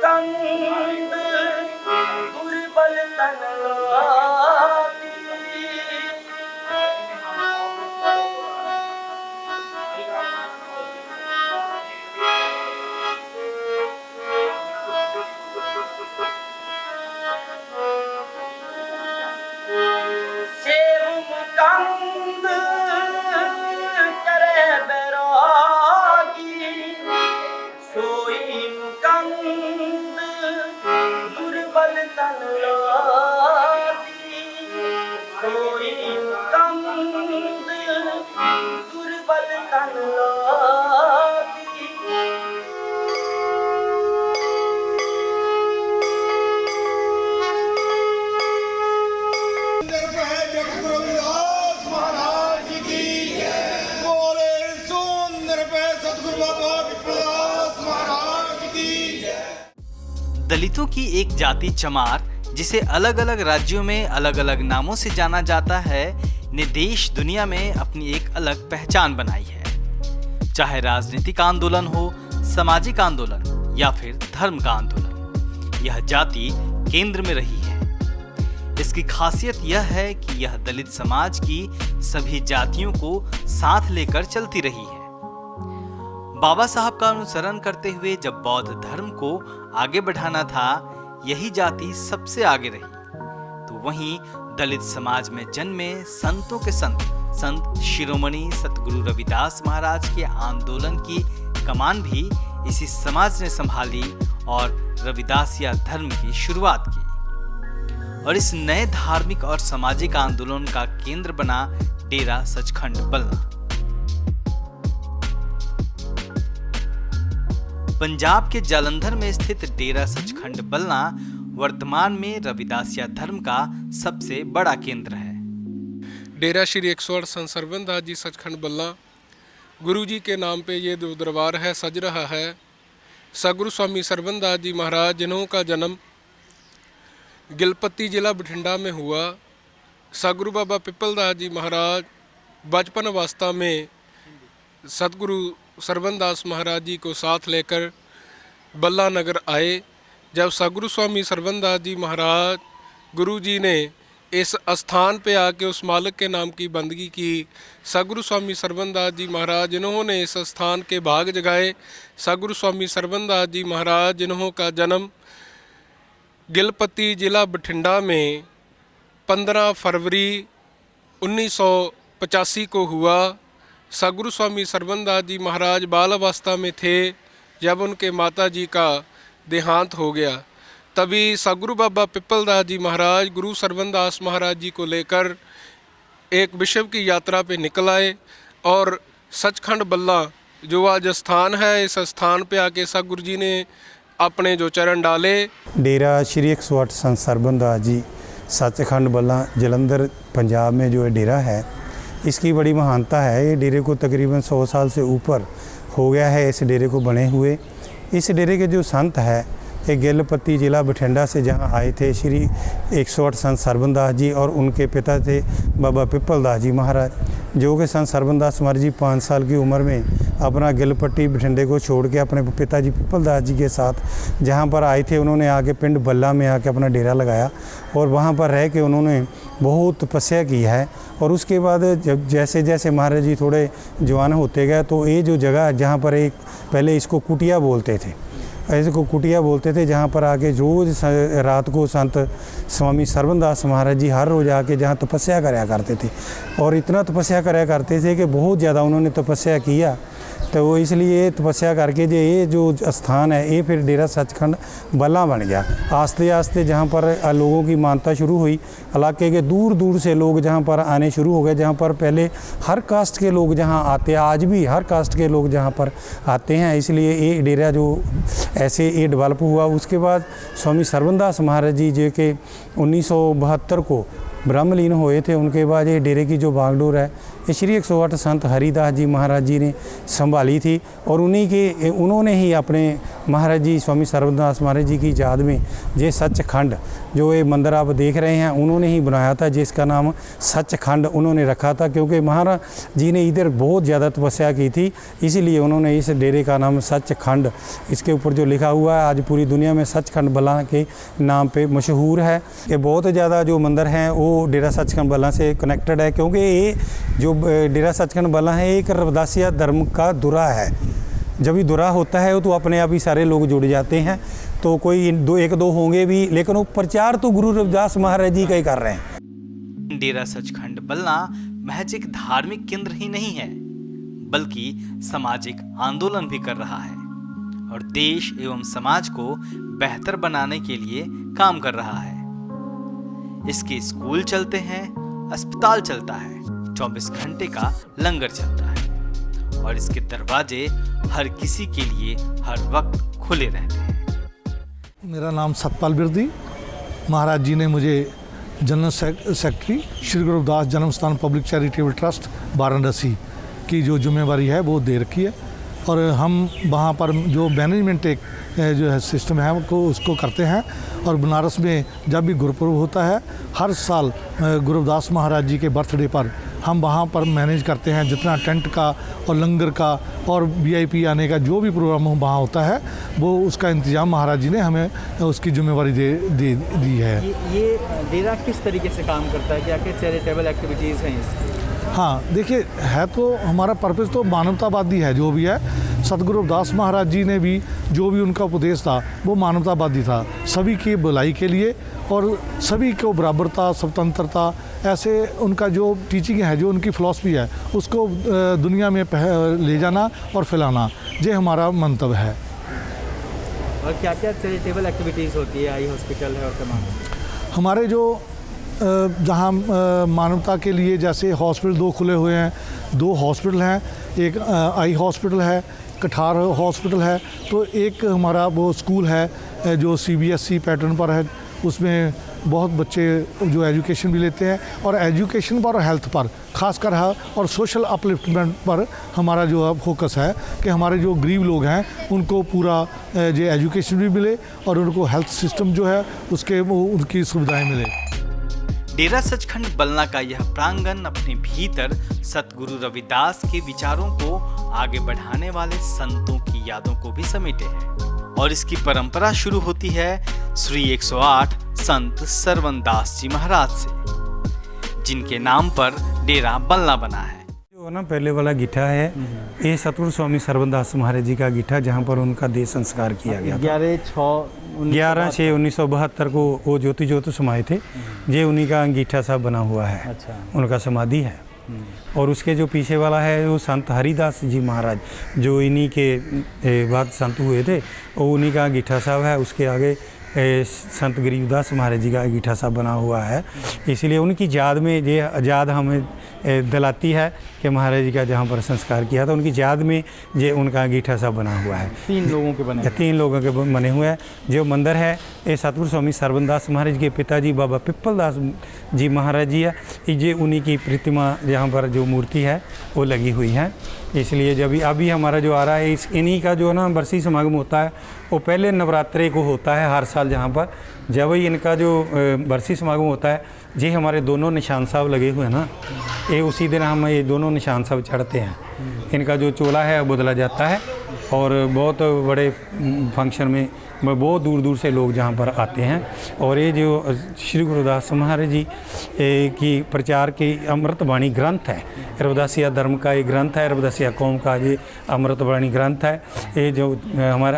कंद दुर्बल तन लाती। सेव मुकंद करे बैरागी, सोई मुकंद दुर्बल तन लाती। सोई मुकंद दुर्बल तन लाती। दलितों की एक जाति चमार, जिसे अलग अलग राज्यों में अलग अलग नामों से जाना जाता है, ने देश दुनिया में अपनी एक अलग पहचान बनाई है। चाहे राजनीतिक आंदोलन हो, सामाजिक आंदोलन या फिर धर्म का आंदोलन, यह जाति केंद्र में रही है। इसकी खासियत यह है कि यह दलित समाज की सभी जातियों को साथ लेकर चलती रही है। बाबा साहब का अनुसरण करते हुए जब बौद्ध धर्म को आगे बढ़ाना था, यही जाति सबसे आगे रही। तो वहीं दलित समाज में जन्मे संतों के संत शिरोमणि सतगुरु रविदास महाराज के आंदोलन की कमान भी इसी समाज ने संभाली और रविदासिया धर्म की शुरुआत की। और इस नए धार्मिक और सामाजिक आंदोलन का केंद्र बना डेरा सचखंड बलना। पंजाब के जालंधर में स्थित डेरा सचखंड बलना वर्तमान में रविदासिया धर्म का सबसे बड़ा केंद्र है। डेरा श्री 108 संत सरबंसदास जी सचखंड बलना, गुरु जी के नाम पे ये जो दरबार है सज रहा है। सतगुरु स्वामी सरबंसदास जी महाराज, जिन्हों का जन्म गिलपत्ती जिला बठिंडा में हुआ। सतगुरु बाबा पिपलदास जी महाराज बचपन अवस्था में सतगुरु सरबंसदास महाराज जी को साथ लेकर बल्ला नगर आए। जब सतगुरु स्वामी सरबंसदास जी महाराज गुरु जी ने इस स्थान पे आके उस मालिक के नाम की बंदगी की, सतगुरु स्वामी सरबंसदास जी महाराज जिन्होंने इस स्थान के भाग जगाए। सतगुरु स्वामी सरबंसदास जी महाराज जिन्हों का जन्म गिलपत्ती जिला बठिंडा में 15 फरवरी 1985 को हुआ। सतगुरु स्वामी सरबंसदास जी महाराज बाल अवस्था में थे जब उनके माता जी का देहांत हो गया। तभी सतगुरु बाबा पिपलदास जी महाराज गुरु सरबंसदास महाराज जी को लेकर एक विश्व की यात्रा पे निकल आए और सचखंड बल्ला जो आज स्थान है, इस स्थान पे आके सतगुरु जी ने अपने जो चरण डाले। डेरा श्री 108 संत सरबंसदास जी सचखंड बल्ला जलंधर पंजाब में जो डेरा है, इसकी बड़ी महानता है। ये डेरे को तकरीबन 100 साल से ऊपर हो गया है इस डेरे को बने हुए। इस डेरे के जो संत है, ये गिलपत्ती ज़िला बठिंडा से जहाँ आए थे श्री 108 संत सरबंसदास जी, और उनके पिता थे बाबा पिपलदास जी महाराज, जो कि संत सरबंसदास महाराज जी 5 साल की उम्र में अपना गिलपट्टी बठिंडे को छोड़ के अपने पिताजी पिपलदास जी के साथ जहाँ पर आए थे, उन्होंने आके पिंड बल्ला में आके अपना डेरा लगाया और वहाँ पर रह के उन्होंने बहुत तपस्या की है। और उसके बाद जब जैसे जैसे महाराज जी थोड़े जवान होते गए, तो ये जो जगह जहाँ पर एक पहले इसको कुटिया बोलते थे, ऐसे को कुटिया बोलते थे, जहाँ पर आके रोज़ रात को संत स्वामी सरबंसदास महाराज जी हर रोज़ आके जहाँ तपस्या कराया करते थे। और इतना तपस्या कराया करते थे कि बहुत ज़्यादा उन्होंने तपस्या किया, तो वो इसलिए तपस्या करके ये जो स्थान है, ये फिर डेरा सचखंड बल्ला बन गया। आस्ते आस्ते जहाँ पर लोगों की मानता शुरू हुई, इलाके के दूर दूर से लोग जहाँ पर आने शुरू हो गए, जहाँ पर पहले हर कास्ट के लोग जहाँ आते, आज भी हर कास्ट के लोग जहाँ पर आते हैं, इसलिए ये डेरा जो ऐसे ये डेवलप हुआ। उसके बाद स्वामी सरबंसदास महाराज जी जो कि 1972 को ब्रह्मलीन हुए थे, उनके बाद ये डेरे की जो बागडोर है ये श्री 108 संत हरिदास जी महाराज जी ने संभाली थी और उन्होंने ही अपने महाराज जी स्वामी सर्वदास महाराज जी की याद में ये सचखंड जो ये मंदिर आप देख रहे हैं उन्होंने ही बनाया था, जिसका नाम सचखंड उन्होंने रखा था, क्योंकि महाराज जी ने इधर बहुत ज़्यादा तपस्या की थी, इसीलिए उन्होंने इस डेरे का नाम सचखंड, इसके ऊपर जो लिखा हुआ है आज पूरी दुनिया में सचखंड बल्ला के नाम पे मशहूर है। ये बहुत ज़्यादा जो मंदिर हैं वो डेरा सचखंड बल्ला से कनेक्टेड है, क्योंकि ये जो डेरा सचखंड बल्ला है एक रविदासिया धर्म का दुरा है। जब भी दुरा होता है तो अपने आप ही सारे लोग जुड़ जाते हैं, तो कोई एक दो होंगे भी, लेकिन वो प्रचार तो गुरु रविदास महाराज जी का ही कर रहे हैं। डेरा सचखंड बल्ला महज एक धार्मिक केंद्र ही नहीं है, बल्कि सामाजिक आंदोलन भी कर रहा है और देश एवं समाज को बेहतर बनाने के लिए काम कर रहा है। इसके स्कूल चलते हैं, अस्पताल चलता है, 24 घंटे का लंगर चलता है और इसके दरवाजे हर किसी के लिए हर वक्त खुले रहते हैं। मेरा नाम सतपाल बिरदी, महाराज जी ने मुझे जनरल सेक्रेटरी श्री गुरु रविदास जन्म स्थान पब्लिक चैरिटेबल ट्रस्ट वाराणसी की जो जिम्मेवारी है वो दे रखी है और हम वहाँ पर जो मैनेजमेंट एक जो है सिस्टम है उसको करते हैं। और बनारस में जब भी गुरुपुरब होता है हर साल गुरु रविदास महाराज जी के बर्थडे पर हम वहाँ पर मैनेज करते हैं, जितना टेंट का और लंगर का और VIP आने का जो भी प्रोग्राम वहाँ होता है वो उसका इंतज़ाम महाराज जी ने हमें उसकी जिम्मेवारी दे दी है। ये डेरा किस तरीके से काम करता है, क्या क्या चैरिटेबल एक्टिविटीज़ हैं इसकी? हाँ देखिए, है तो हमारा पर्पज़ तो मानवतावादी है। जो भी है सतगुरु रविदास महाराज जी ने भी जो भी उनका उपदेश था वो मानवतावादी था, सभी की भलाई के लिए और सभी को बराबरता स्वतंत्रता, ऐसे उनका जो टीचिंग है, जो उनकी फ़िलॉसफी है उसको दुनिया में ले जाना और फैलाना, ये हमारा मंतव्य है। और क्या क्या चैरिटेबल एक्टिविटीज़ होती है? आई हॉस्पिटल है और तमाम हमारे जो जहाँ मानवता के लिए जैसे हॉस्पिटल 2 खुले हुए हैं, 2 हॉस्पिटल हैं, एक आई हॉस्पिटल है, कठार हॉस्पिटल है, तो एक हमारा वो स्कूल है जो CBSE पैटर्न पर है, उसमें बहुत बच्चे जो एजुकेशन भी लेते हैं और एजुकेशन पर और हेल्थ पर खासकर है और सोशल अपलिफ्टमेंट पर हमारा जो फोकस है कि हमारे जो गरीब लोग हैं उनको पूरा जो एजुकेशन भी मिले और उनको हेल्थ सिस्टम जो है उसके उनकी सुविधाएं मिले। डेरा सचखंड बल्ला का यह प्रांगण अपने भीतर सतगुरु रविदास के विचारों को आगे बढ़ाने वाले संतों की यादों को भी समेटे है और इसकी परंपरा शुरू होती है श्री 108 संत सरवनदास जी महाराज से, जिनके नाम पर डेरा बल्ला बना है। जो ना पहले वाला गिट्ठा है ये सतगुरु स्वामी सरवनदास महाराज जी का गिट्ठा, जहाँ पर उनका देह संस्कार किया गया था। 11/6/1972 को वो ज्योति समाये थे, ये उन्हीं का अंगीठा सा बना हुआ है। अच्छा। उनका समाधि है। और उसके जो पीछे वाला है वो संत हरिदास जी महाराज जो इन्हीं के बाद संत हुए थे, वो उन्हीं का अंगीठा साहब है। उसके आगे संत गरीबदास महाराज जी का अंगीठा साहब बना हुआ है, इसलिए उनकी याद में ये याद हमें दिलाती है कि महाराज जी का जहाँ पर संस्कार किया था उनकी याद में ये उनका अंगीठा साहब बना हुआ है। 3 लोगों के बने 3 लोगों के बने हुए हैं। जो मंदिर है ये सतगुरु स्वामी सरवनदास महाराज के पिताजी बाबा पिप्पलदास जी महाराज जी है, ये उन्हीं की प्रतिमा यहाँ पर जो मूर्ति है वो लगी हुई है। इसलिए जब अभी हमारा जो आ रहा है इन्हीं का जो ना बरसी समागम होता है वो पहले नवरात्रे को होता है हर साल, जहाँ पर जब ही इनका जो बरसी समागम होता है जी हमारे दोनों निशान साहब लगे हुए हैं ना, ये उसी दिन हम ये दोनों निशान साहब चढ़ते हैं। इनका जो चोला है बदला जाता है और बहुत बड़े फंक्शन में बहुत दूर दूर से लोग जहाँ पर आते हैं। और ये जो श्री गुरुदास महाराज जी की प्रचार की अमृतवाणी ग्रंथ है, रविदासिया धर्म का एक ग्रंथ है, रविदासिया कौम का ये अमृतवाणी ग्रंथ है। ये जो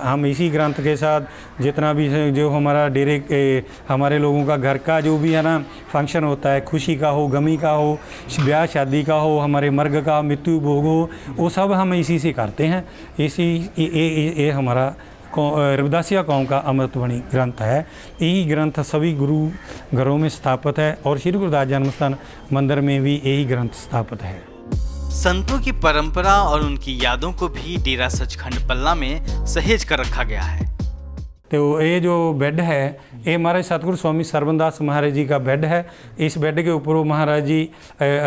हम इसी ग्रंथ के साथ जितना भी जो हमारा डेरे हमारे लोगों का घर का जो भी है ना फंक्शन होता है, खुशी का हो, गमी का हो, ब्याह शादी का हो, हमारे मर्ग का मृत्यु भोग हो, वो सब हम इसी से करते हैं। इसी ये हमारा रविदासिया कौम का अमृतवाणी ग्रंथ है। यही ग्रंथ सभी गुरु घरों में स्थापित है और श्री गुरुदास जन्मस्थान मंदिर में भी यही ग्रंथ स्थापित है। संतों की परंपरा और उनकी यादों को भी डेरा सचखंड बल्ला में सहेज कर रखा गया है। तो ये जो बेड है ये महाराज सतगुरु स्वामी सरवनदास महाराज जी का बेड है। इस बेड के ऊपर वो महाराज जी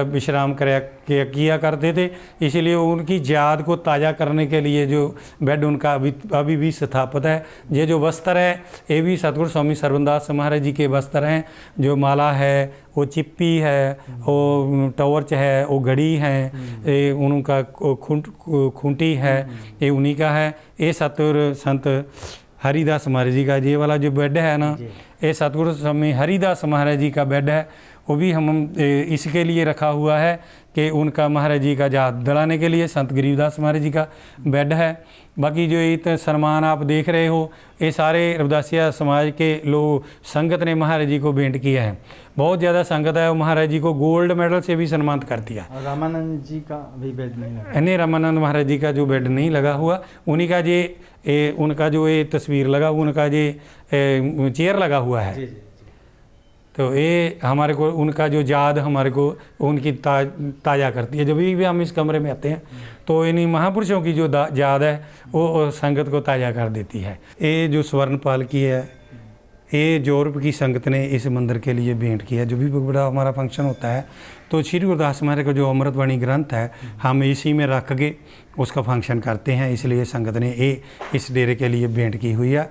विश्राम किया करते थे, इसलिए उनकी याद को ताज़ा करने के लिए जो बेड उनका अभी भी स्थापित है। ये जो वस्त्र है ये भी सतगुरु स्वामी सरवनदास महाराज जी के वस्त्र हैं। जो माला है, वो चिप्पी है, वो टॉर्च है, वो घड़ी है, ये उनका खूंटी है, ये उन्हीं का है। ये सतगुरु संत हरिदास महाराज जी का ये वाला जो बेड है ना, ये सतगुरु स्वामी हरिदास महाराज जी का बेड है। वो भी हम इसके लिए रखा हुआ है कि उनका महाराज जी का याद दिलाने के लिए संत गरीबदास महाराज जी का बेड है। बाकी जो ये सम्मान आप देख रहे हो ये सारे रविदासिया समाज के लोग संगत ने महाराज जी को भेंट किया है। बहुत ज़्यादा संगत है, वो महाराज जी को गोल्ड मेडल से भी सम्मानित कर दिया। और रामानंद जी का भी बेड नहीं लगा? नहीं, रामानंद महाराज जी का जो बेड नहीं लगा हुआ, उन्हीं का उनका जो ये तस्वीर लगा, उनका ये चेयर लगा हुआ है। जी जी। तो ये हमारे को उनका जो याद हमारे को उनकी ताज़ा करती है। जब भी हम इस कमरे में आते हैं तो इन्हीं महापुरुषों की जो याद है वो संगत को ताज़ा कर देती है। ये जो स्वर्ण पालकी है ये यूरोप की संगत ने इस मंदिर के लिए भेंट किया। जो भी बड़ा हमारा फंक्शन होता है तो श्री गुरुदास महाराज का जो अमृतवाणी ग्रंथ है हम इसी में रख के उसका फंक्शन करते हैं, इसलिए संगत ने ये इस डेरे के लिए भेंट की हुई है।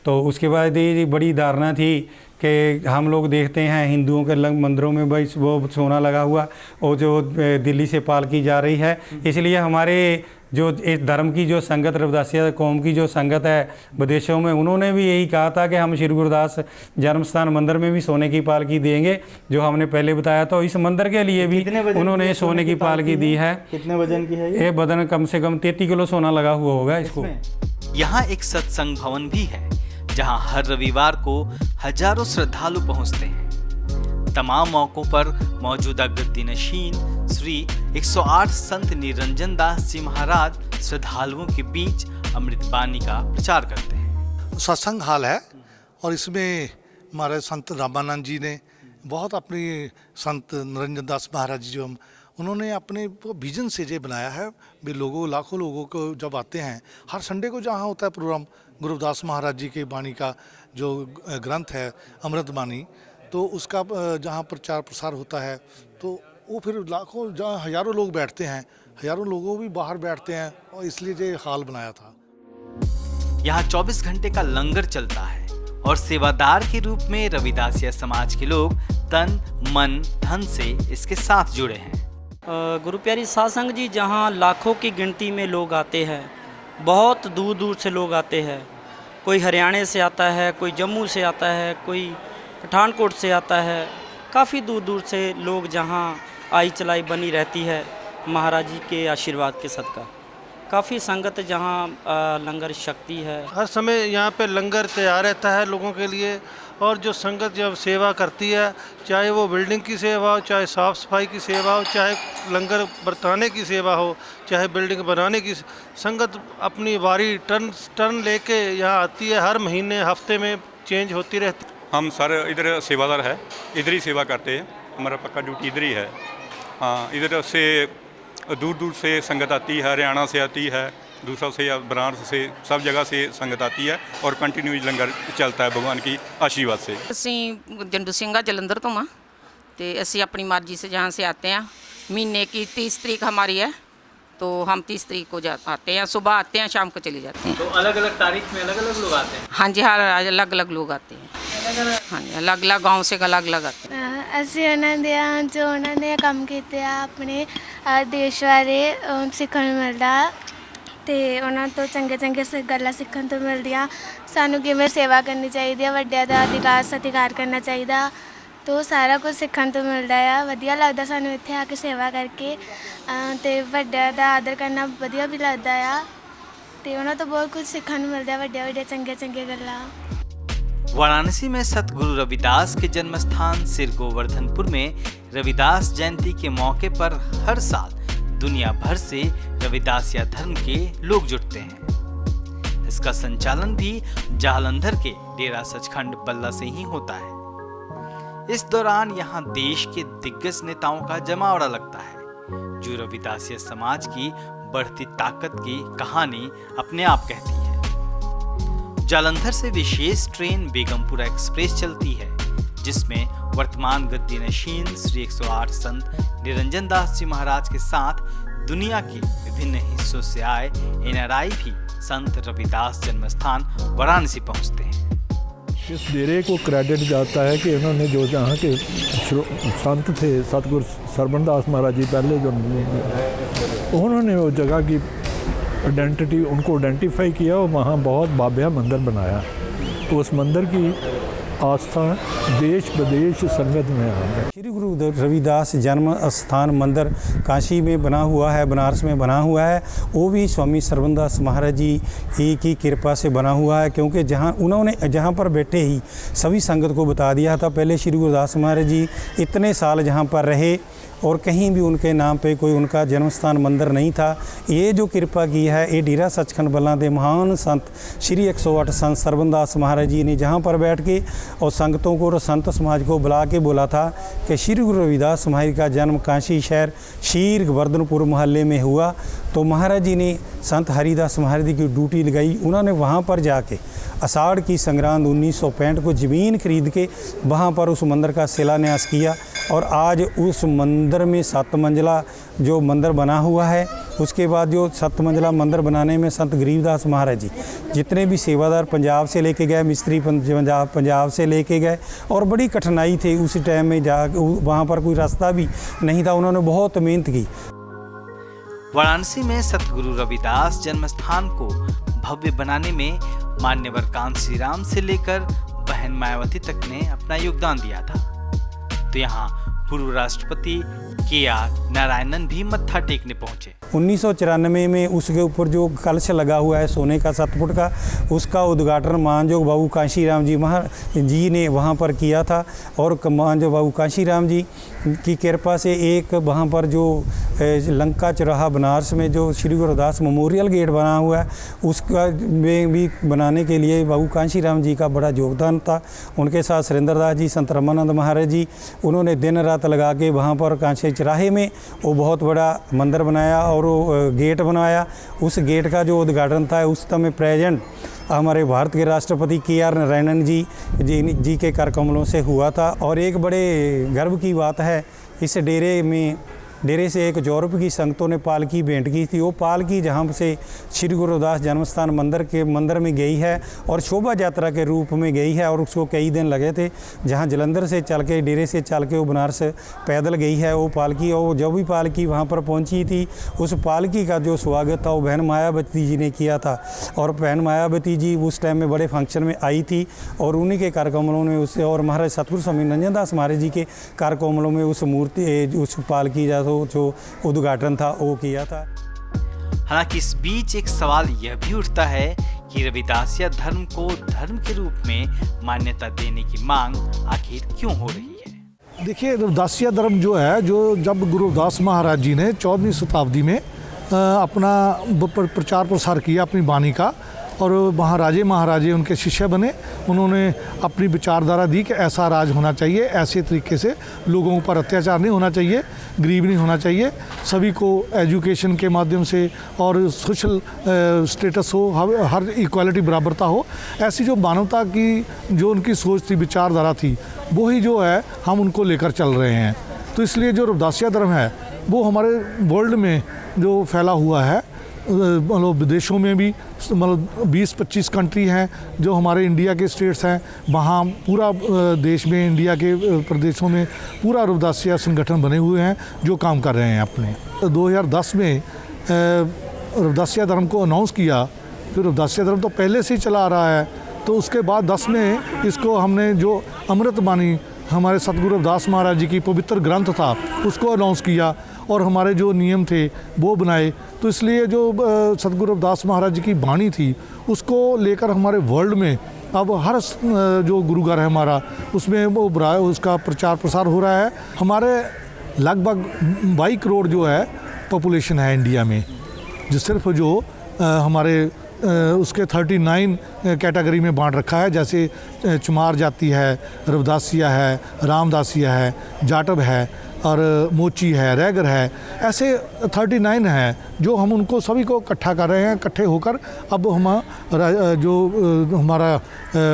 तो उसके बाद ये बड़ी धारणा थी कि हम लोग देखते हैं हिंदुओं के मंदिरों में भाई वो सोना लगा हुआ और जो दिल्ली से पालकी जा रही है, इसलिए हमारे जो इस धर्म की जो संगत रविदासिया कौम की जो संगत है विदेशों में, उन्होंने भी यही कहा था कि हम श्री गुरुदास जन्मस्थान मंदिर में भी सोने की पालकी देंगे, जो हमने पहले बताया। तो इस मंदिर के लिए भी उन्होंने सोने की पालकी दी है। कितने वजन की है ये वजन कम से कम 33 किलो सोना लगा हुआ होगा इसको। यहाँ एक सत्संग भवन भी है जहाँ हर रविवार को हजारों श्रद्धालु पहुँचते हैं। तमाम मौकों पर मौजूदा गद्दी नशीन श्री 108 संत निरंजन दास जी महाराज श्रद्धालुओं के बीच अमृतबानी का प्रचार करते हैं। सत्संग हाल है और इसमें हमारे संत रामानंद जी ने बहुत अपनी संत निरंजन दास महाराज जी जो उन्होंने अपने विजन से ये बनाया है भी लाखों लोगों को जब आते हैं हर संडे को जहाँ होता है प्रोग्राम गुरुदास महाराज जी के वाणी का जो ग्रंथ है अमृतबानी, तो उसका जहाँ प्रचार प्रसार होता है तो वो फिर लाखों जहाँ हज़ारों लोग बैठते हैं, हज़ारों लोगों भी बाहर बैठते हैं और इसलिए ये हाल बनाया था। यहाँ 24 घंटे का लंगर चलता है और सेवादार के रूप में रविदासिया समाज के लोग तन मन धन से इसके साथ जुड़े हैं। गुरु प्यारी साधु जी जहाँ लाखों की गिनती में लोग आते हैं, बहुत दूर दूर से लोग आते हैं। कोई हरियाणा से आता है, कोई जम्मू से आता है, कोई पठानकोट से आता है। काफ़ी दूर दूर से लोग जहाँ आई चलाई बनी रहती है महाराज जी के आशीर्वाद के सदका। काफ़ी संगत जहाँ लंगर शक्ति है, हर समय यहाँ पे लंगर तैयार रहता है लोगों के लिए। और जो संगत जब सेवा करती है, चाहे वो बिल्डिंग की सेवा हो, चाहे साफ़ सफाई की सेवा हो, चाहे लंगर बरताने की सेवा हो, चाहे बिल्डिंग बनाने की, संगत अपनी बारी टर्न लेके यहाँ आती है। हर महीने हफ्ते में चेंज होती रहती है। हम सर इधर सेवादार है, इधर ही सेवा करते हैं, हमारा पक्का ड्यूटी इधर ही है। हाँ, इधर से दूर दूर से संगत आती है, हरियाणा से आती है, दूसरा से या बनारस से, सब जगह से संगत आती है और कंटिन्यू लंगर चलता है भगवान की आशीर्वाद से। ਅਸੀਂ ਜੰਡੂ ਸਿੰਘਾ ਜਲੰਧਰ ਤੋਂ ਆ ਤੇ ਅਸੀਂ अपनी मर्जी से जहाँ से आते हैं। महीने की 30 तारीख हमारी है तो हम 30 तारीख को आते हैं, सुबह आते हैं, शाम को चले जाते हैं। तो अलग अलग तारीख में अलग अलग लोग आते हैं? हाँ जी, हर अलग अलग लोग आते हैं। हाँ जी, अलग अलग गाँव से अलग अलग आते हैं। ਅਸੀਂ ਉਹਨਾਂ ਦੇ ਜੋ ਉਹਨਾਂ ਨੇ ਕੰਮ ਕੀਤੇ ਆ ਆਪਣੇ ਦੇਸ਼ ਬਾਰੇ ਸਿੱਖਣ ਨੂੰ ਮਿਲਦਾ ਤੇ ਉਹਨਾਂ ਤੋਂ ਚੰਗੇ ਚੰਗੇ ਗੱਲਾਂ ਸਿੱਖਣ ਤੋਂ ਮਿਲਦੀਆਂ। ਸਾਨੂੰ ਕਿਵੇਂ ਸੇਵਾ ਕਰਨੀ ਚਾਹੀਦੀ ਆ, ਵੱਡਿਆਂ ਦਾ ਅਧਿਕਾਰ ਸਤਿਕਾਰ ਕਰਨਾ ਚਾਹੀਦਾ, ਤੋ ਸਾਰਾ ਕੁਝ ਸਿੱਖਣ ਤੋਂ ਮਿਲਦਾ ਆ। ਵਧੀਆ ਲੱਗਦਾ ਸਾਨੂੰ ਇੱਥੇ ਆ ਕੇ ਸੇਵਾ ਕਰਕੇ ਤੇ ਵੱਡਿਆਂ ਦਾ ਆਦਰ ਕਰਨਾ ਵਧੀਆ ਵੀ ਲੱਗਦਾ ਆ ਤੇ ਉਹਨਾਂ ਤੋਂ ਬਹੁਤ ਕੁਝ ਸਿੱਖਣ ਨੂੰ ਮਿਲਦਾ, ਵੱਡੇ ਵੱਡੇ ਚੰਗੇ ਚੰਗੇ ਗੱਲਾਂ। वाराणसी में सतगुरु रविदास के जन्म स्थान सिर गोवर्धनपुर में रविदास जयंती के मौके पर हर साल दुनिया भर से रविदासिया धर्म के लोग जुटते हैं। इसका संचालन भी जालंधर के डेरा सचखंड बल्ला से ही होता है। इस दौरान यहाँ देश के दिग्गज नेताओं का जमावड़ा लगता है जो रविदासिया समाज की बढ़ती ताकत की कहानी अपने आप कहती है। जालंधर से विशेष ट्रेन बेगमपुरा एक्सप्रेस चलती है, जिसमें वर्तमान गद्दी नशीन श्री 108 संत निरंजन दास जी महाराज के साथ दुनिया के विभिन्न हिस्सों से आए NRI भी संत रविदास जन्म स्थान वाराणसी पहुंचते हैं। इस डेरे को क्रेडिट जाता है कि इन्होंने जो जहाँ के संत थे, सतगुरु सरबंदास महाराज जी पहले जो उन्होंने वो जगह की आइडेंटिटी उनको आइडेंटिफाई किया और वहाँ बहुत बाबिया मंदिर बनाया। उस मंदिर की आस्था देश विदेश संगत में है। श्री गुरु रविदास जन्म स्थान मंदिर काशी में बना हुआ है, बनारस में बना हुआ है। वो भी स्वामी सरबंदास महाराज जी की कृपा से बना हुआ है, क्योंकि जहाँ पर बैठे ही सभी संगत को बता दिया था। पहले श्री गुरुदास महाराज जी इतने साल जहाँ पर रहे और कहीं भी उनके नाम पे कोई उनका जन्म स्थान मंदिर नहीं था। ये जो कृपा की है, ये डेरा सचखंड बल्ला के महान संत श्री 108 संत सरबंदास महाराज जी ने जहाँ पर बैठ के और संगतों को और संत समाज को बुला के बोला था कि श्री गुरु रविदास महाराज का जन्म काशी शहर शीर वर्धनपुर मोहल्ले में हुआ। तो महाराज जी ने संत हरिदास महाराज जी की ड्यूटी लगाई। उन्होंने वहाँ पर जाके आषाढ़ की संक्रांत 1965 को ज़मीन खरीद के वहाँ पर उस मंदिर का शिलान्यास किया और आज उस मंदिर में 7 मंजिला जो मंदिर बना हुआ है। उसके बाद जो 7 मंजिला मंदिर बनाने में संत गरीबदास महाराज जी जितने भी सेवादार पंजाब से लेके गए, मिस्त्री पंजाब से लेके गए और बड़ी कठिनाई थी उस टाइम में वहाँ पर कोई रास्ता भी नहीं था। उन्होंने बहुत मेहनत की। वाराणसी में सतगुरु रविदास जन्म स्थान को भव्य बनाने में मान्यवर कांसीराम से लेकर बहन मायावती तक ने अपना योगदान दिया था। तो यहाँ पूर्व राष्ट्रपति KR नारायणन भी मत्था टेकने पहुंचे। 1994 में उसके ऊपर जो कलश लगा हुआ है सोने का 7 फुट का, उसका उद्घाटन मानजोग बाबू कांशीराम जी महाराज जी ने वहाँ पर किया था। और मानजोग बाबू कांशीराम जी की कृपा से एक वहाँ पर जो लंका चौराहा बनारस में जो श्री गुरुदास मेमोरियल गेट बना हुआ है, उसका में भी बनाने के लिए बाबू कांशीराम जी का बड़ा योगदान था। उनके साथ सुरेंद्र दास जी, संत रामानंद महाराज जी, उन्होंने दिन रात लगा के वहाँ पर कांशी चौराहे में वो बहुत बड़ा मंदिर बनाया और वो गेट बनवाया। उस गेट का जो उद्घाटन था उस समय प्रेजेंट हमारे भारत के राष्ट्रपति KR नारायणन जी के कर कमलों से हुआ था। और एक बड़े गर्व की बात है, इस डेरे से एक यूरोप की संगतों ने पालकी भेंट की थी। वो पालकी जहाँ से श्री गुरुदास जन्मस्थान मंदिर में गई है और शोभा यात्रा के रूप में गई है और उसको कई दिन लगे थे। जहाँ जलंधर से चल के डेरे से चल के वो बनारस पैदल गई है वो पालकी। और जब भी पालकी वहाँ पर पहुँची थी, उस पालकी का जो स्वागत था वो बहन मायावती जी ने किया था। और बहन मायावती जी उस टाइम में बड़े फंक्शन में आई थी और उन्हीं के कर कमलों ने उससे और महाराज सतगुरु स्वामी निरंजन दास महाराज जी के कर कमलों में उस मूर्ति उस पालकी जो उद्घाटन था वो किया था। हालांकि इस बीच एक सवाल यह भी उठता है कि रविदासिया धर्म को धर्म के रूप में मान्यता देने की मांग आखिर क्यों हो रही है। देखिए, रविदासिया धर्म जो है, जो जब गुरुदास महाराज जी ने 14वीं शताब्दी में अपना प्रचार प्रसार किया अपनी वाणी का और महाराजे उनके शिष्य बने, उन्होंने अपनी विचारधारा दी कि ऐसा राज होना चाहिए, ऐसे तरीके से लोगों पर अत्याचार नहीं होना चाहिए, गरीब नहीं होना चाहिए, सभी को एजुकेशन के माध्यम से और सोशल स्टेटस हो, हर इक्वालिटी बराबरता हो। ऐसी जो मानवता की जो उनकी सोच थी, विचारधारा थी, वही जो है हम उनको लेकर चल रहे हैं। तो इसलिए जो रविदासिया धर्म है वो हमारे वर्ल्ड में जो फैला हुआ है, मतलब विदेशों में भी मतलब 20-25 कंट्री हैं, जो हमारे इंडिया के स्टेट्स हैं, वहाँ पूरा देश में इंडिया के प्रदेशों में पूरा रविदासिया संगठन बने हुए हैं जो काम कर रहे हैं अपने। 2010 में रविदासिया धर्म को अनाउंस किया। फिर रविदासिया धर्म तो पहले से ही चला आ रहा है, तो उसके बाद 10 में इसको हमने जो अमृतबानी हमारे सतगुरु रविदास महाराज जी की पवित्र ग्रंथ था उसको अनाउंस किया और हमारे जो नियम थे वो बनाए। तो इसलिए जो सतगुरु रविदास महाराज जी की वाणी थी उसको लेकर हमारे वर्ल्ड में अब हर जो गुरुघर है हमारा, उसमें वो उसका प्रचार प्रसार हो रहा है। हमारे लगभग 22 करोड़ जो है पॉपुलेशन है इंडिया में, जो सिर्फ जो हमारे उसके 39 कैटेगरी में बांट रखा है। जैसे चमार जाति है, रविदासिया है, रामदासिया है, जाटव है और मोची है, रैगर है, ऐसे 39 हैं जो हम उनको सभी को इकट्ठा कर रहे हैं। इकट्ठे होकर अब हमारा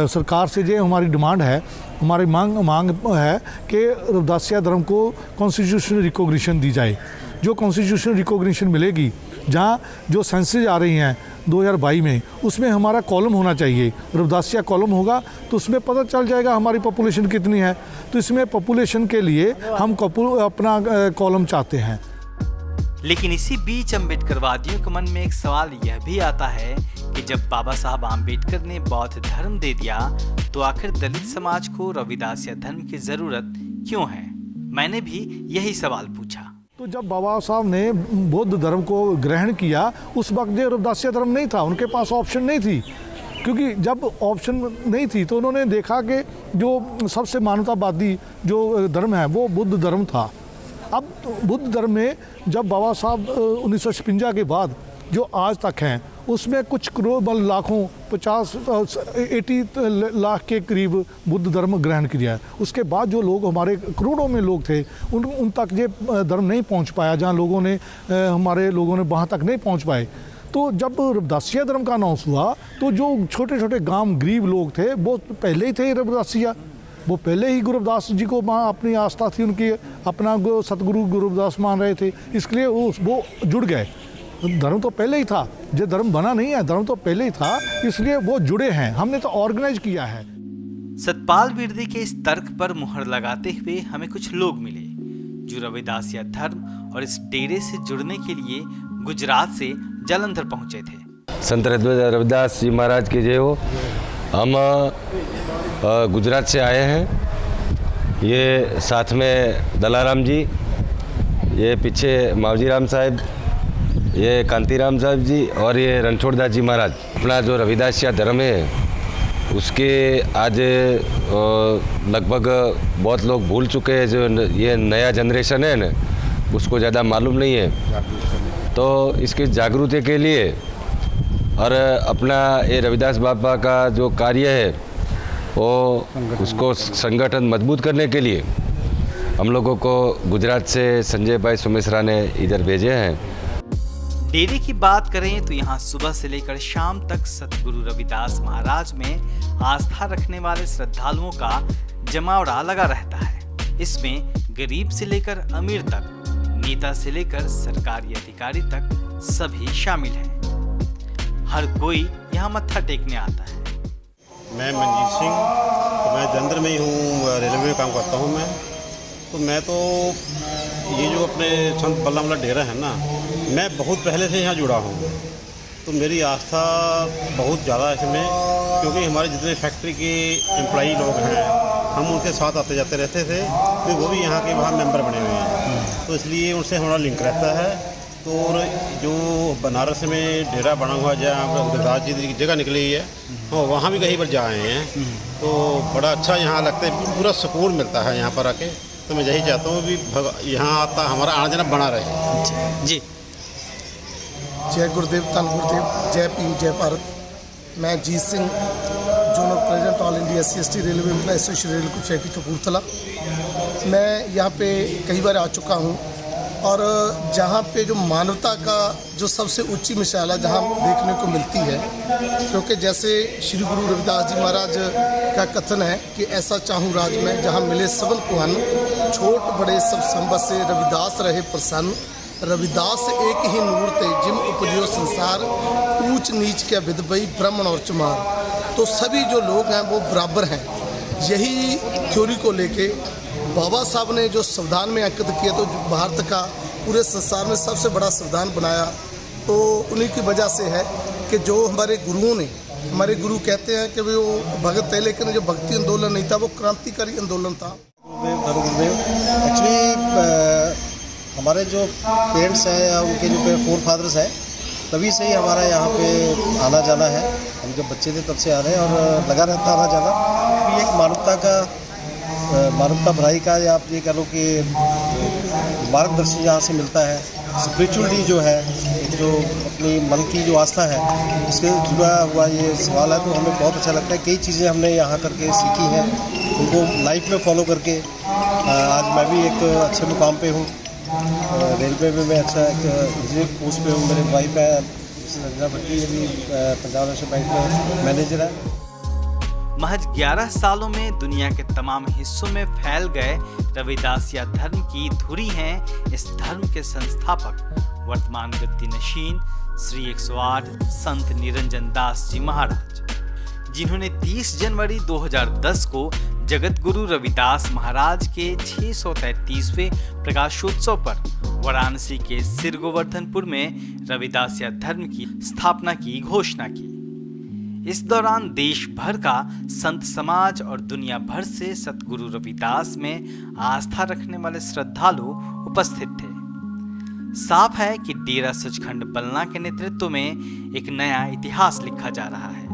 सरकार से जो हमारी डिमांड है, हमारी मांग है कि रविदासिया धर्म को कॉन्स्टिट्यूशनल रिकॉग्निशन दी जाए। जो कॉन्स्टिट्यूशनल रिकॉग्निशन मिलेगी, जहाँ जो सेंसेज आ रही हैं 2022 में, उसमें हमारा कॉलम होना चाहिए। रविदासिया कॉलम होगा तो उसमें पता चल जाएगा हमारी पॉपुलेशन कितनी है। तो इसमें पॉपुलेशन के लिए हम अपना कॉलम चाहते हैं। लेकिन इसी बीच अम्बेडकरवादियों के मन में एक सवाल यह भी आता है कि जब बाबा साहब आम्बेडकर ने बौद्ध धर्म दे दिया तो आखिर दलित समाज को रविदासिया धर्म की जरूरत क्यों है? मैंने भी यही सवाल पूछा। तो जब बाबा साहब ने बौद्ध धर्म को ग्रहण किया, उस वक्त जो रविदासिया धर्म नहीं था, उनके पास ऑप्शन नहीं थी। क्योंकि जब ऑप्शन नहीं थी तो उन्होंने देखा कि जो सबसे मानवतावादी जो धर्म है वो बुद्ध धर्म था। अब तो बुद्ध धर्म में जब बाबा साहब 1956 के बाद जो आज तक हैं, उसमें कुछ करोड़ लाखों 80 लाख के करीब बुद्ध धर्म ग्रहण किया है। उसके बाद जो लोग हमारे करोड़ों में लोग थे, उन तक ये धर्म नहीं पहुंच पाया। जहां हमारे लोगों ने वहां तक नहीं पहुंच पाए। तो जब रविदासिया धर्म का अनाउंस हुआ तो जो छोटे छोटे गांव गरीब लोग थे वो पहले ही थे रविदासिया। वो पहले ही गुरु रविदास जी को अपनी आस्था थी, उनकी अपना सतगुरु गुरु रविदास मान रहे थे, इसलिए वो जुड़ गए। धर्म तो पहले ही था, जो धर्म बना नहीं है, धर्म तो पहले ही था, इसलिए वो जुड़े हैं। हमने तो ऑर्गेनाइज किया है। सतपाल बिरदी के इस तर्क पर मुहर लगाते हुए हमें कुछ लोग मिले जो रविदासिया धर्म और इस डेरे से जुड़ने के लिए गुजरात से जालंधर पहुंचे थे। संत रविदास जी महाराज की जय हो। हम गुजरात से आए हैं। ये साथ में दलाराम जी, ये पीछे मावजी राम साहब, ये कांतीराम साहब जी और ये रणछोड़दास जी महाराज। अपना जो रविदासिया धर्म है उसके आज लगभग बहुत लोग भूल चुके हैं। जो ये नया जनरेशन है ना, उसको ज़्यादा मालूम नहीं है। तो इसकी जागृति के लिए और अपना ये रविदास बाबा का जो कार्य है वो उसको संगठन मजबूत करने के लिए हम लोगों को गुजरात से संजय भाई सुमिश्रा ने इधर भेजे हैं। डेरे की बात करें तो यहाँ सुबह से लेकर शाम तक सतगुरु रविदास महाराज में आस्था रखने वाले श्रद्धालुओं का जमावड़ा लगा रहता है। इसमें गरीब से लेकर अमीर तक, नेता से लेकर सरकारी अधिकारी तक सभी शामिल हैं। हर कोई यहाँ मत्था टेकने आता है। मैं मनजीत सिंह, तो मैं जलंधर में ही हूँ, रेलवे में काम करता हूँ मैं तो ये जो अपने संत बल्लम वाला डेरा है ना, मैं बहुत पहले से यहाँ जुड़ा हूँ। तो मेरी आस्था बहुत ज़्यादा इसमें, क्योंकि हमारे जितने फैक्ट्री के एम्प्लॉई लोग हैं हम उनके साथ आते जाते रहते थे, तो वो भी यहाँ के वहाँ मेंबर बने हुए हैं, तो इसलिए उनसे हमारा लिंक रहता है। तो जो बनारस में डेरा बना हुआ जहाँ रविदास जी की जगह निकली है, हाँ वहाँ भी कहीं पर जा आए हैं, तो बड़ा अच्छा यहाँ लगता है, पूरा सुकून मिलता है यहाँ पर आके। तो मैं यही चाहता हूँ भी यहाँ आता हमारा आना जाना बना रहे। जी, जय गुरुदेव, धन गुरुदेव, जय भीम, जय भारत। मैं Jeet Singh, zonal president all India SC/ST railway employ association rail society Kapurthala. मैं यहाँ पे कई बार आ चुका हूँ और जहाँ पे जो मानवता का जो सबसे ऊंची मिसाल है जहाँ देखने को मिलती है, क्योंकि जैसे श्री गुरु रविदास जी महाराज का कथन है कि ऐसा चाहूँ राज में जहाँ मिले सबन को अन्न, छोट बड़े सब संबत से रविदास रहे प्रसन्न। रविदास एक ही नूर थे जिम उपजो संसार, ऊंच नीच के विधवई ब्राह्मण और चमार। तो सभी जो लोग हैं वो बराबर हैं। यही थ्योरी को लेके बाबा साहब ने जो संविधान में अंकित किया, तो भारत का पूरे संसार में सबसे बड़ा संविधान बनाया, तो उन्हीं की वजह से है कि जो हमारे गुरुओं ने, हमारे गुरु कहते हैं कि वो भगत थे, लेकिन जो भक्ति आंदोलन नहीं था वो क्रांतिकारी आंदोलन था। एक्चुअली हमारे जो पेरेंट्स हैं या उनके जो फोर फादर्स हैं, तभी से ही हमारा यहाँ पे आना जाना है। हम जब बच्चे थे तब से आ रहे हैं और लगा रहता आना जाना, क्योंकि एक मानवता भलाई का, या आप ये कह लो कि मार्गदर्शन यहाँ से मिलता है। स्पिरिचुअलिटी जो है, जो अपनी मन की जो आस्था है उसके जुड़ा हुआ ये सवाल है। तो हमें बहुत अच्छा लगता है, कई चीज़ें हमने यहाँ करके सीखी हैं, उनको लाइफ में फॉलो करके आज मैं भी एक अच्छे मुकाम पे हूँ। रेलवे में मैं अच्छा एक इंजीनियर पोस्ट पे हूँ। मेरी वाइफ है रंजना भट्टी, ये भी पंजाब नेशनल बैंक में मैनेजर है। महज 11 सालों में दुनिया के तमाम हिस्सों में फैल गए रविदासिया धर्म की धुरी हैं इस धर्म के संस्थापक वर्तमान गद्दी नशीन श्री 108 संत निरंजन दास जी महाराज, जिन्होंने 30 जनवरी 2010 को जगत गुरु रविदास महाराज के 633वें प्रकाशोत्सव पर वाराणसी के सिर गोवर्धनपुर में रविदासिया धर्म की स्थापना की घोषणा की। इस दौरान देश भर का संत समाज और दुनिया भर से सतगुरु रविदास में आस्था रखने वाले श्रद्धालु उपस्थित थे। साफ है कि डेरा सचखंड बलना के नेतृत्व में एक नया इतिहास लिखा जा रहा है।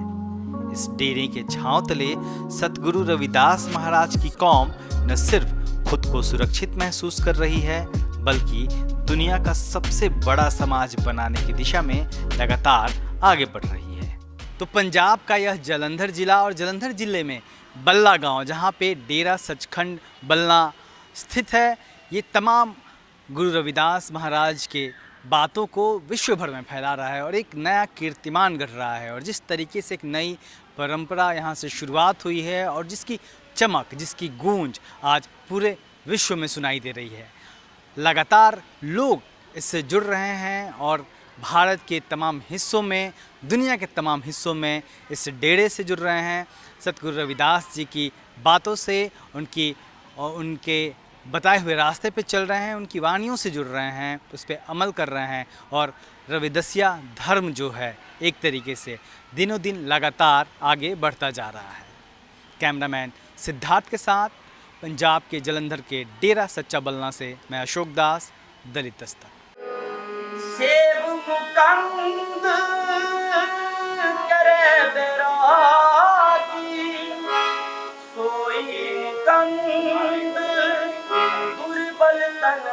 इस डेरे के छांव तले सतगुरु रविदास महाराज की कौम न सिर्फ खुद को सुरक्षित महसूस कर रही है, बल्कि दुनिया का सबसे बड़ा समाज बनाने की दिशा में लगातार आगे बढ़ रही है। तो पंजाब का यह जालंधर जिला और जालंधर जिले में बल्ला गांव, जहां पे डेरा सचखंड बलना स्थित है, ये तमाम गुरु रविदास महाराज के बातों को विश्व भर में फैला रहा है और एक नया कीर्तिमान गढ़ रहा है। और जिस तरीके से एक नई परंपरा यहाँ से शुरुआत हुई है और जिसकी चमक, जिसकी गूंज आज पूरे विश्व में सुनाई दे रही है, लगातार लोग इससे जुड़ रहे हैं और भारत के तमाम हिस्सों में, दुनिया के तमाम हिस्सों में इस डेरे से जुड़ रहे हैं। सतगुरु रविदास जी की बातों से, उनके बताए हुए रास्ते पे चल रहे हैं, उनकी वाणियों से जुड़ रहे हैं, उस पर अमल कर रहे हैं और रविदासिया धर्म जो है एक तरीके से दिनों दिन लगातार आगे बढ़ता जा रहा है। कैमरामैन सिद्धार्थ के साथ पंजाब के जालंधर के डेरा सच्चा बलना से मैं अशोक दास, दलित दस्तक। सेब मुकंद करे बैरागी, सोई मुकंद दुर्बल तन